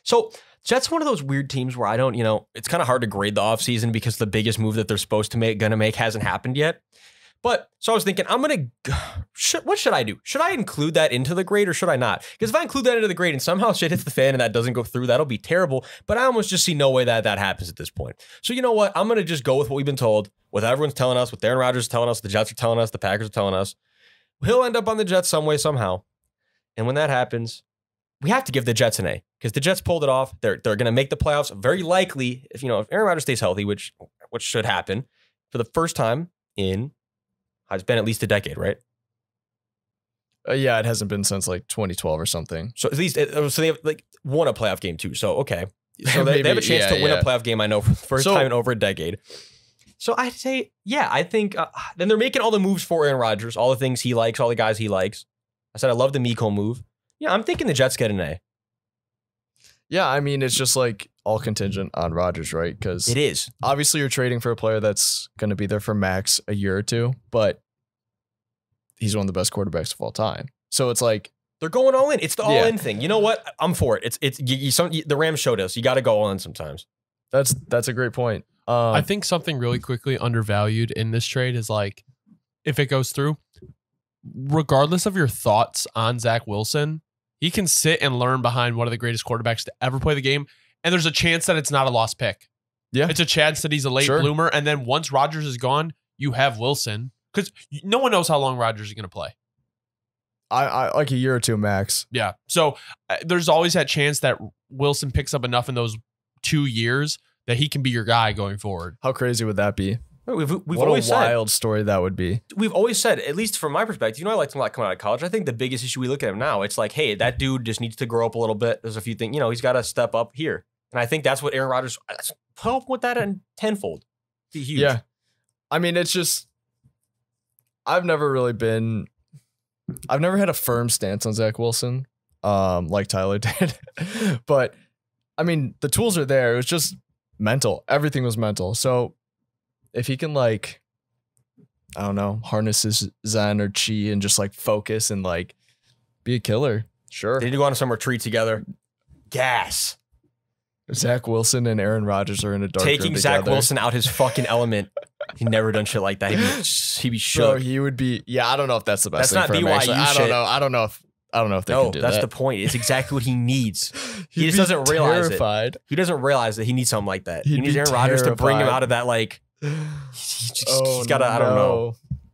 So Jets one of those weird teams where I don't, it's kind of hard to grade the offseason because the biggest move that they're supposed to make, gonna make, hasn't happened yet. But so I was thinking, what should I do? Should I include that into the grade or should I not? Because if I include that into the grade and somehow shit hits the fan and that doesn't go through, that'll be terrible. But I almost just see no way that happens at this point. So you know what? I'm going to just go with what we've been told, what everyone's telling us, what Aaron Rodgers is telling us, the Jets are telling us, the Packers are telling us. He'll end up on the Jets some way, somehow. And when that happens, we have to give the Jets an A because the Jets pulled it off. They're going to make the playoffs very likely if Aaron Rodgers stays healthy, which should happen for the first time in... It's been at least a decade, right? Yeah, it hasn't been since like 2012 or something. So at least, so they have like won a playoff game too. So, okay. So they have a chance to win a playoff game, I know, for the first time in over a decade. So I'd say, yeah, I think then they're making all the moves for Aaron Rodgers, all the things he likes, all the guys he likes. I said I love the Miko move. Yeah, I'm thinking the Jets get an A. Yeah, I mean, it's just like all contingent on Rodgers, right? Because it is. Obviously, you're trading for a player that's going to be there for max a year or two, but he's one of the best quarterbacks of all time. So it's like they're going all in. It's the all in thing. You know what? I'm for it. The Rams showed us you got to go all in sometimes. That's a great point. I think something really quickly undervalued in this trade is like if it goes through, regardless of your thoughts on Zach Wilson, he can sit and learn behind one of the greatest quarterbacks to ever play the game. And there's a chance that it's not a lost pick. Yeah. It's a chance that he's a late bloomer. And then once Rodgers is gone, you have Wilson. Because no one knows how long Rodgers is going to play. I like a year or two max. Yeah. So there's always that chance that Wilson picks up enough in those 2 years that he can be your guy going forward. How crazy would that be? We've what always a wild story that would be. We've always said, at least from my perspective, I liked him a lot coming out of college. I think the biggest issue we look at him now, it's like, hey, that dude just needs to grow up a little bit. There's a few things, he's got to step up here. And I think that's what Aaron Rodgers, help with that in tenfold. Be huge. Yeah. I mean, it's just, I've never had a firm stance on Zach Wilson, like Tyler did. But I mean, the tools are there. It was just mental. Everything was mental. So if he can harness his Zen or Chi and just like focus and like be a killer. Sure. They need to go on some retreat togetger. Gas. Zach Wilson and Aaron Rodgers are in a dark room Taking together. Zach Wilson out his fucking element. He never done shit like that. He'd be shook. Bro, he would be. Yeah, I don't know if that's the best that's thing not for him. BYU Actually. shit. I don't know if they can do that. That's the point. It's exactly what he needs. He just be doesn't realize terrified. it. He doesn't realize that he needs something like that. He'd He needs be Aaron Rodgers to bring him terrified. out of that, like, he's got to, I don't know.